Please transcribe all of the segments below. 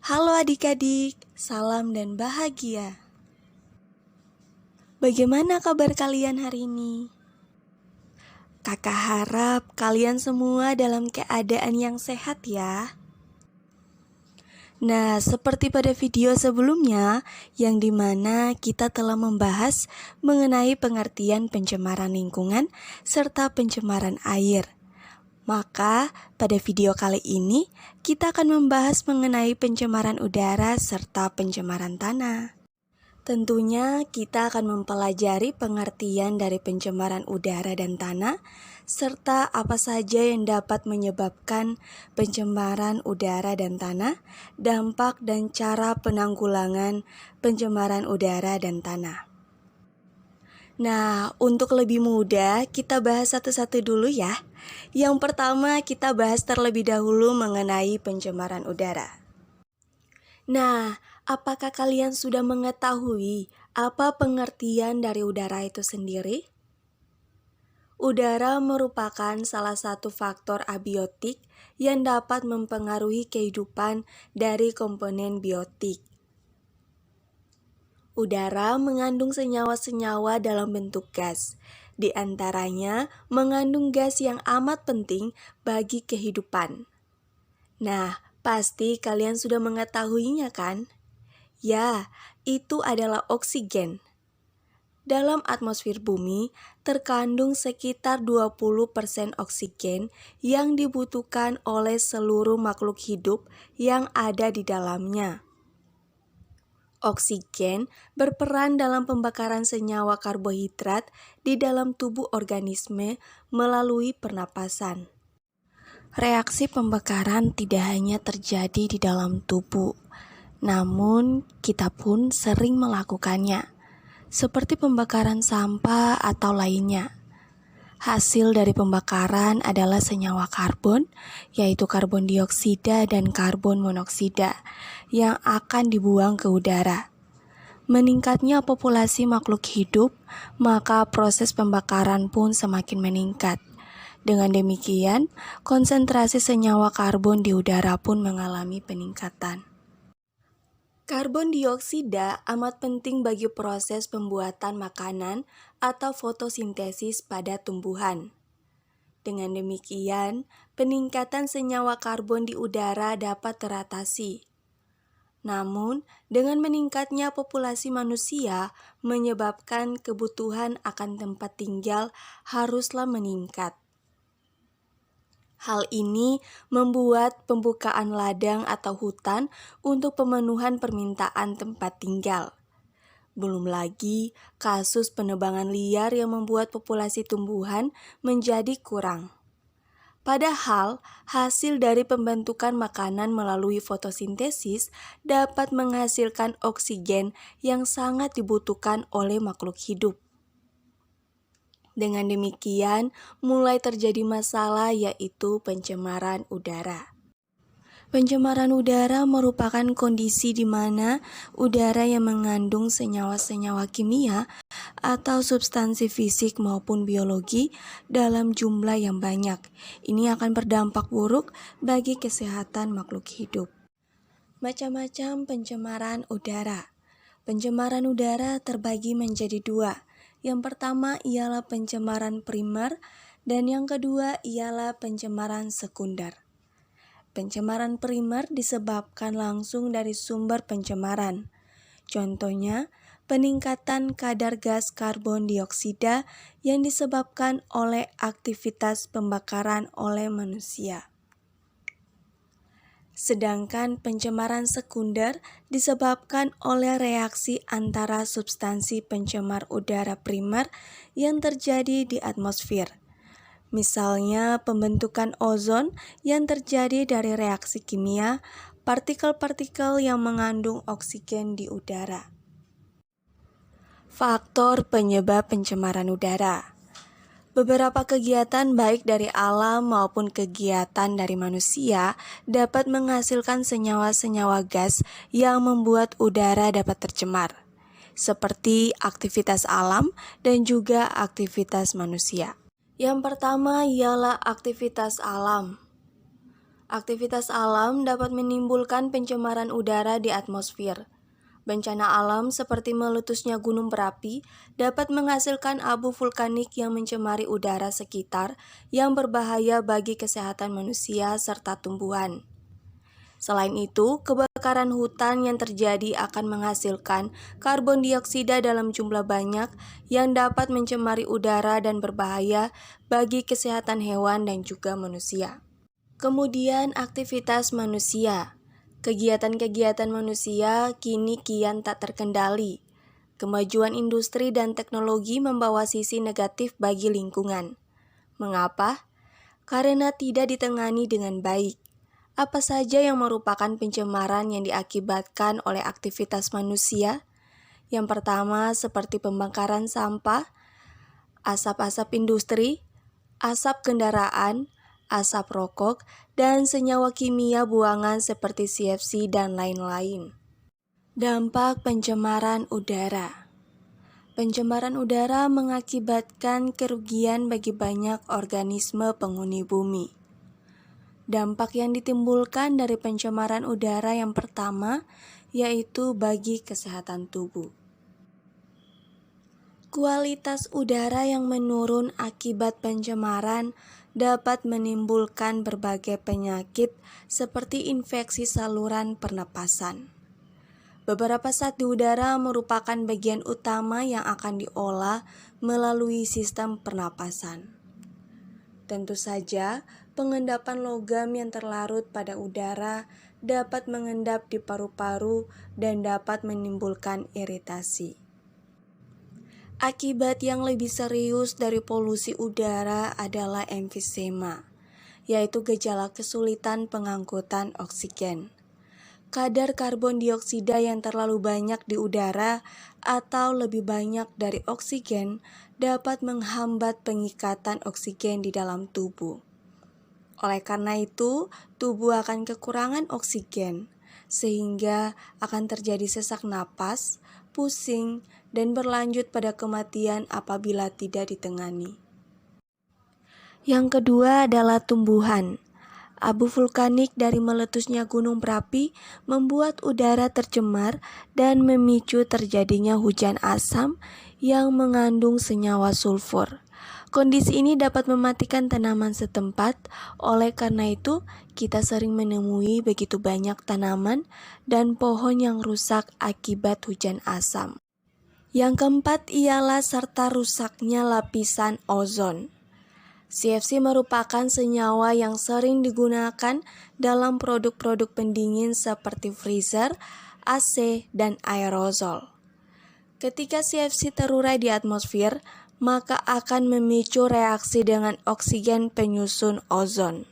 Halo adik-adik, salam dan bahagia. Bagaimana kabar kalian hari ini? Kakak harap kalian semua dalam keadaan yang sehat ya. Nah, seperti pada video sebelumnya, yang dimana kita telah membahas mengenai pengertian pencemaran lingkungan serta pencemaran air. Maka, pada video kali ini, kita akan membahas mengenai pencemaran udara serta pencemaran tanah. Tentunya kita akan mempelajari pengertian dari pencemaran udara dan tanah, serta apa saja yang dapat menyebabkan pencemaran udara dan tanah, dampak dan cara penanggulangan pencemaran udara dan tanah. Nah, untuk lebih mudah, kita bahas satu-satu dulu ya. Yang pertama, kita bahas terlebih dahulu mengenai pencemaran udara. Nah, apakah kalian sudah mengetahui apa pengertian dari udara itu sendiri? Udara merupakan salah satu faktor abiotik yang dapat mempengaruhi kehidupan dari komponen biotik. Udara mengandung senyawa-senyawa dalam bentuk gas. Di antaranya mengandung gas yang amat penting bagi kehidupan. Nah, pasti kalian sudah mengetahuinya kan? Ya, itu adalah oksigen. Dalam atmosfer bumi, terkandung sekitar 20% oksigen yang dibutuhkan oleh seluruh makhluk hidup yang ada di dalamnya. Oksigen berperan dalam pembakaran senyawa karbohidrat di dalam tubuh organisme melalui pernapasan. Reaksi pembakaran tidak hanya terjadi di dalam tubuh, namun kita pun sering melakukannya, seperti pembakaran sampah atau lainnya. Hasil dari pembakaran adalah senyawa karbon, yaitu karbon dioksida dan karbon monoksida, yang akan dibuang ke udara. Meningkatnya populasi makhluk hidup, maka proses pembakaran pun semakin meningkat. Dengan demikian, konsentrasi senyawa karbon di udara pun mengalami peningkatan. Karbon dioksida amat penting bagi proses pembuatan makanan atau fotosintesis pada tumbuhan. Dengan demikian, peningkatan senyawa karbon di udara dapat teratasi. Namun, dengan meningkatnya populasi manusia menyebabkan kebutuhan akan tempat tinggal haruslah meningkat. Hal ini membuat pembukaan ladang atau hutan untuk pemenuhan permintaan tempat tinggal. Belum lagi kasus penebangan liar yang membuat populasi tumbuhan menjadi kurang. Padahal, hasil dari pembentukan makanan melalui fotosintesis dapat menghasilkan oksigen yang sangat dibutuhkan oleh makhluk hidup. Dengan demikian, mulai terjadi masalah yaitu pencemaran udara. Pencemaran udara merupakan kondisi di mana udara yang mengandung senyawa-senyawa kimia atau substansi fisik maupun biologi dalam jumlah yang banyak. Ini akan berdampak buruk bagi kesehatan makhluk hidup. Macam-macam pencemaran udara. Pencemaran udara terbagi menjadi dua. Yang pertama ialah pencemaran primer dan yang kedua ialah pencemaran sekunder. Pencemaran primer disebabkan langsung dari sumber pencemaran. Contohnya, peningkatan kadar gas karbon dioksida yang disebabkan oleh aktivitas pembakaran oleh manusia. Sedangkan pencemaran sekunder disebabkan oleh reaksi antara substansi pencemar udara primer yang terjadi di atmosfer. Misalnya pembentukan ozon yang terjadi dari reaksi kimia, partikel-partikel yang mengandung oksigen di udara. Faktor penyebab pencemaran udara. Beberapa kegiatan baik dari alam maupun kegiatan dari manusia dapat menghasilkan senyawa-senyawa gas yang membuat udara dapat tercemar, seperti aktivitas alam dan juga aktivitas manusia. Yang pertama ialah aktivitas alam. Aktivitas alam dapat menimbulkan pencemaran udara di atmosfer. Bencana alam seperti meletusnya gunung berapi dapat menghasilkan abu vulkanik yang mencemari udara sekitar yang berbahaya bagi kesehatan manusia serta tumbuhan. Selain itu, kebakaran hutan yang terjadi akan menghasilkan karbon dioksida dalam jumlah banyak yang dapat mencemari udara dan berbahaya bagi kesehatan hewan dan juga manusia. Kemudian aktivitas manusia. Kegiatan-kegiatan manusia kini kian tak terkendali. Kemajuan industri dan teknologi membawa sisi negatif bagi lingkungan. Mengapa? Karena tidak ditangani dengan baik. Apa saja yang merupakan pencemaran yang diakibatkan oleh aktivitas manusia? Yang pertama seperti pembakaran sampah, asap-asap industri, asap kendaraan, asap rokok, dan senyawa kimia buangan seperti CFC dan lain-lain. Dampak pencemaran udara. Pencemaran udara mengakibatkan kerugian bagi banyak organisme penghuni bumi. Dampak yang ditimbulkan dari pencemaran udara yang pertama yaitu bagi kesehatan tubuh. Kualitas udara yang menurun akibat pencemaran dapat menimbulkan berbagai penyakit seperti infeksi saluran pernapasan. Beberapa zat di udara merupakan bagian utama yang akan diolah melalui sistem pernapasan. Tentu saja, pengendapan logam yang terlarut pada udara dapat mengendap di paru-paru dan dapat menimbulkan iritasi. Akibat yang lebih serius dari polusi udara adalah emfisema, yaitu gejala kesulitan pengangkutan oksigen. Kadar karbon dioksida yang terlalu banyak di udara atau lebih banyak dari oksigen dapat menghambat pengikatan oksigen di dalam tubuh. Oleh karena itu, tubuh akan kekurangan oksigen, sehingga akan terjadi sesak napas, pusing, dan berlanjut pada kematian apabila tidak ditangani. Yang kedua adalah tumbuhan. Abu vulkanik dari meletusnya gunung berapi membuat udara tercemar dan memicu terjadinya hujan asam yang mengandung senyawa sulfur. Kondisi ini dapat mematikan tanaman setempat, oleh karena itu kita sering menemui begitu banyak tanaman dan pohon yang rusak akibat hujan asam. Yang keempat ialah serta rusaknya lapisan ozon. CFC merupakan senyawa yang sering digunakan dalam produk-produk pendingin seperti freezer, AC, dan aerosol. Ketika CFC terurai di atmosfer, maka akan memicu reaksi dengan oksigen penyusun ozon.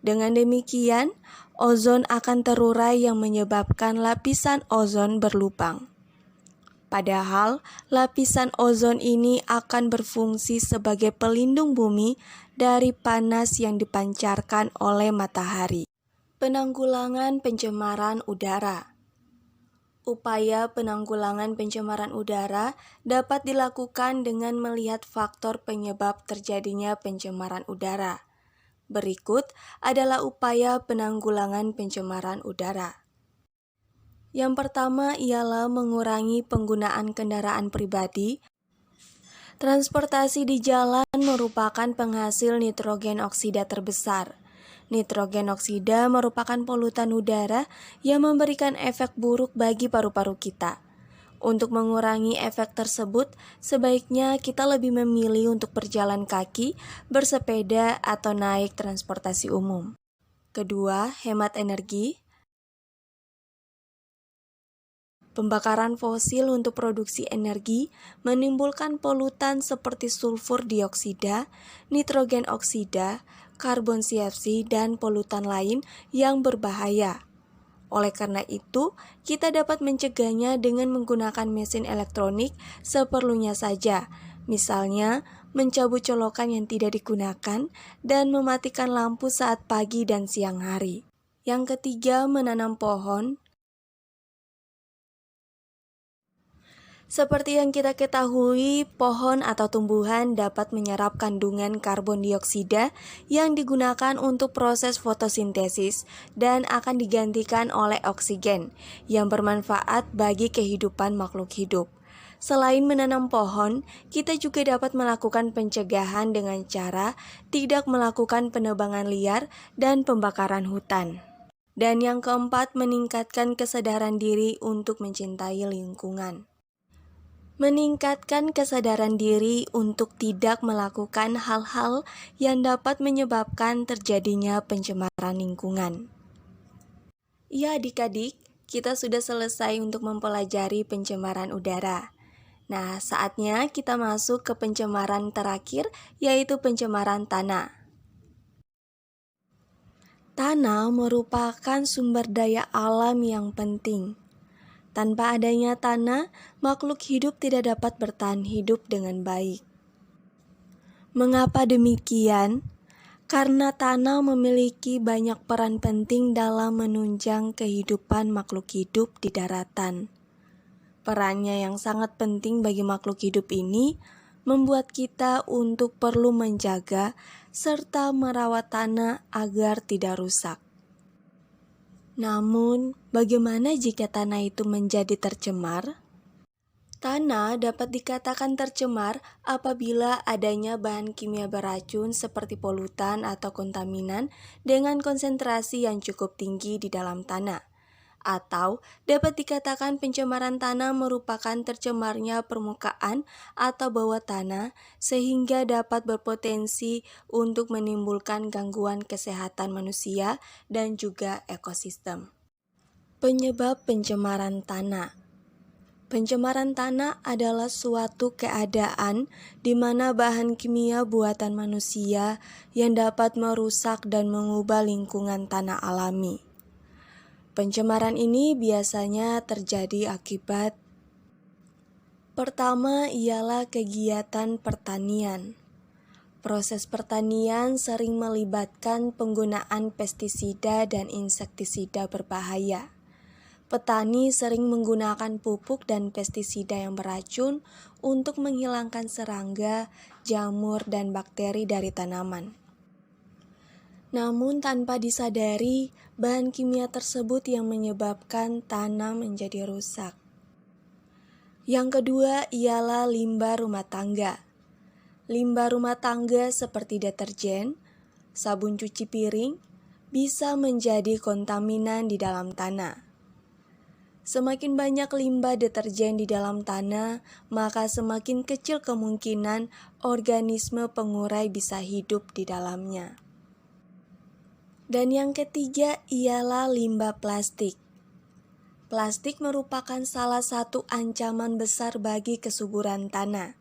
Dengan demikian, ozon akan terurai yang menyebabkan lapisan ozon berlubang. Padahal, lapisan ozon ini akan berfungsi sebagai pelindung bumi dari panas yang dipancarkan oleh matahari. Penanggulangan pencemaran udara. Upaya penanggulangan pencemaran udara dapat dilakukan dengan melihat faktor penyebab terjadinya pencemaran udara. Berikut adalah upaya penanggulangan pencemaran udara. Yang pertama ialah mengurangi penggunaan kendaraan pribadi. Transportasi di jalan merupakan penghasil nitrogen oksida terbesar. Nitrogen oksida merupakan polutan udara yang memberikan efek buruk bagi paru-paru kita. Untuk mengurangi efek tersebut, sebaiknya kita lebih memilih untuk berjalan kaki, bersepeda, atau naik transportasi umum. Kedua, hemat energi. Pembakaran fosil untuk produksi energi menimbulkan polutan seperti sulfur dioksida, nitrogen oksida, karbon CFC, dan polutan lain yang berbahaya. Oleh karena itu, kita dapat mencegahnya dengan menggunakan mesin elektronik seperlunya saja, misalnya mencabut colokan yang tidak digunakan dan mematikan lampu saat pagi dan siang hari. Yang ketiga, menanam pohon. Seperti yang kita ketahui, pohon atau tumbuhan dapat menyerap kandungan karbon dioksida yang digunakan untuk proses fotosintesis dan akan digantikan oleh oksigen yang bermanfaat bagi kehidupan makhluk hidup. Selain menanam pohon, kita juga dapat melakukan pencegahan dengan cara tidak melakukan penebangan liar dan pembakaran hutan. Dan yang keempat, meningkatkan kesadaran diri untuk mencintai lingkungan. Meningkatkan kesadaran diri untuk tidak melakukan hal-hal yang dapat menyebabkan terjadinya pencemaran lingkungan. Ya adik-adik, kita sudah selesai untuk mempelajari pencemaran udara. Nah, saatnya kita masuk ke pencemaran terakhir, yaitu pencemaran tanah. Tanah merupakan sumber daya alam yang penting. Tanpa adanya tanah, makhluk hidup tidak dapat bertahan hidup dengan baik. Mengapa demikian? Karena tanah memiliki banyak peran penting dalam menunjang kehidupan makhluk hidup di daratan. Perannya yang sangat penting bagi makhluk hidup ini membuat kita untuk perlu menjaga serta merawat tanah agar tidak rusak. Namun, bagaimana jika tanah itu menjadi tercemar? Tanah dapat dikatakan tercemar apabila adanya bahan kimia beracun seperti polutan atau kontaminan dengan konsentrasi yang cukup tinggi di dalam tanah. Atau dapat dikatakan pencemaran tanah merupakan tercemarnya permukaan atau bawah tanah sehingga dapat berpotensi untuk menimbulkan gangguan kesehatan manusia dan juga ekosistem. Penyebab pencemaran tanah. Pencemaran tanah adalah suatu keadaan di mana bahan kimia buatan manusia yang dapat merusak dan mengubah lingkungan tanah alami. Pencemaran ini biasanya terjadi akibat pertama ialah kegiatan pertanian. Proses pertanian sering melibatkan penggunaan pestisida dan insektisida berbahaya. Petani sering menggunakan pupuk dan pestisida yang beracun untuk menghilangkan serangga, jamur, dan bakteri dari tanaman. Namun tanpa disadari, bahan kimia tersebut yang menyebabkan tanah menjadi rusak. Yang kedua ialah limbah rumah tangga. Limbah rumah tangga seperti deterjen, sabun cuci piring, bisa menjadi kontaminan di dalam tanah. Semakin banyak limbah deterjen di dalam tanah, maka semakin kecil kemungkinan organisme pengurai bisa hidup di dalamnya. Dan yang ketiga ialah limbah plastik. Plastik merupakan salah satu ancaman besar bagi kesuburan tanah.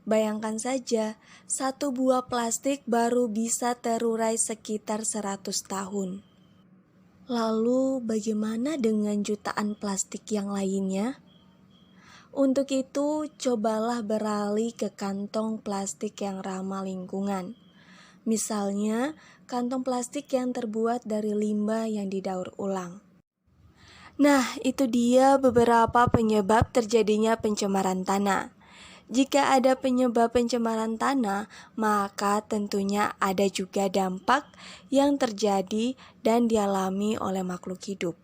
Bayangkan saja, satu buah plastik baru bisa terurai sekitar 100 tahun. Lalu bagaimana dengan jutaan plastik yang lainnya? Untuk itu, cobalah beralih ke kantong plastik yang ramah lingkungan. Misalnya, kantong plastik yang terbuat dari limbah yang didaur ulang. Nah, itu dia beberapa penyebab terjadinya pencemaran tanah. Jika ada penyebab pencemaran tanah, maka tentunya ada juga dampak yang terjadi dan dialami oleh makhluk hidup.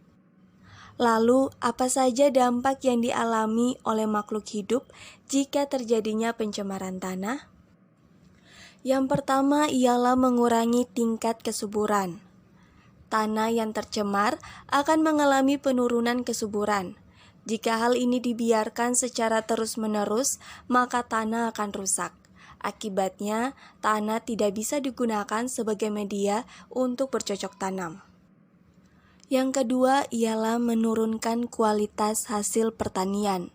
Lalu, apa saja dampak yang dialami oleh makhluk hidup jika terjadinya pencemaran tanah? Yang pertama ialah mengurangi tingkat kesuburan. Tanah yang tercemar akan mengalami penurunan kesuburan. Jika hal ini dibiarkan secara terus-menerus, maka tanah akan rusak. Akibatnya, tanah tidak bisa digunakan sebagai media untuk bercocok tanam. Yang kedua ialah menurunkan kualitas hasil pertanian.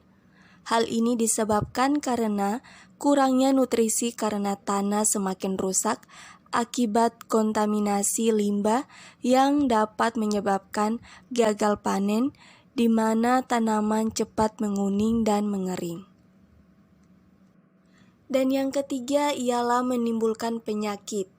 Hal ini disebabkan karena kurangnya nutrisi karena tanah semakin rusak akibat kontaminasi limbah yang dapat menyebabkan gagal panen, di mana tanaman cepat menguning dan mengering. Dan yang ketiga ialah menimbulkan penyakit.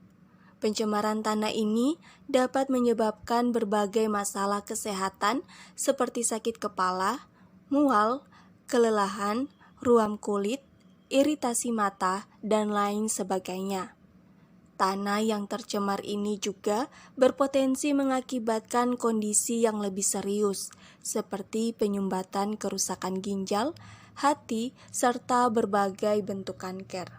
Pencemaran tanah ini dapat menyebabkan berbagai masalah kesehatan seperti sakit kepala, mual, kelelahan, ruam kulit, iritasi mata, dan lain sebagainya. Tanah yang tercemar ini juga berpotensi mengakibatkan kondisi yang lebih serius, seperti penyumbatan kerusakan ginjal, hati, serta berbagai bentuk kanker.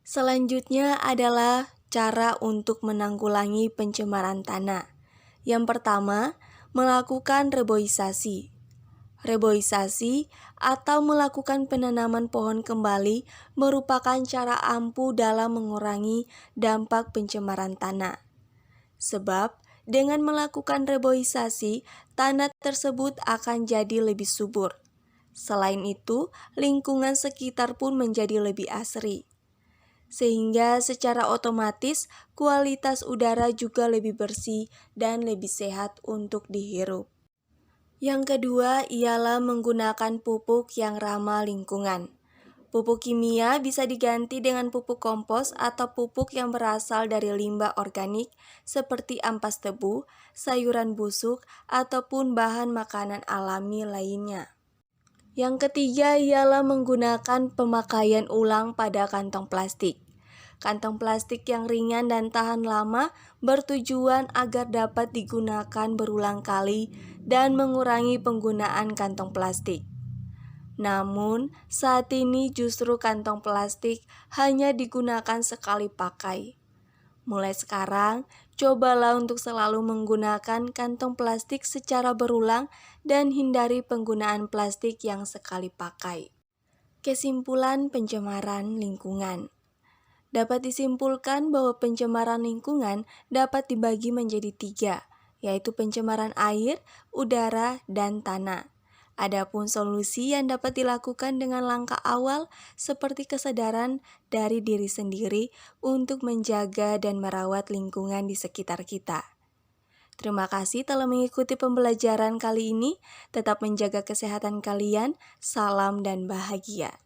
Selanjutnya adalah cara untuk menanggulangi pencemaran tanah. Yang pertama, melakukan reboisasi. Reboisasi atau melakukan penanaman pohon kembali merupakan cara ampuh dalam mengurangi dampak pencemaran tanah. Sebab dengan melakukan reboisasi, tanah tersebut akan jadi lebih subur. Selain itu, lingkungan sekitar pun menjadi lebih asri. Sehingga secara otomatis kualitas udara juga lebih bersih dan lebih sehat untuk dihirup. Yang kedua ialah menggunakan pupuk yang ramah lingkungan. Pupuk kimia bisa diganti dengan pupuk kompos atau pupuk yang berasal dari limbah organik seperti ampas tebu, sayuran busuk, ataupun bahan makanan alami lainnya. Yang ketiga ialah menggunakan pemakaian ulang pada kantong plastik. Kantong plastik yang ringan dan tahan lama bertujuan agar dapat digunakan berulang kali dan mengurangi penggunaan kantong plastik. Namun, saat ini justru kantong plastik hanya digunakan sekali pakai. Mulai sekarang, cobalah untuk selalu menggunakan kantong plastik secara berulang dan hindari penggunaan plastik yang sekali pakai. Kesimpulan pencemaran lingkungan. Dapat disimpulkan bahwa pencemaran lingkungan dapat dibagi menjadi 3, yaitu pencemaran air, udara, dan tanah. Adapun solusi yang dapat dilakukan dengan langkah awal seperti kesadaran dari diri sendiri untuk menjaga dan merawat lingkungan di sekitar kita. Terima kasih telah mengikuti pembelajaran kali ini. Tetap menjaga kesehatan kalian. Salam dan bahagia.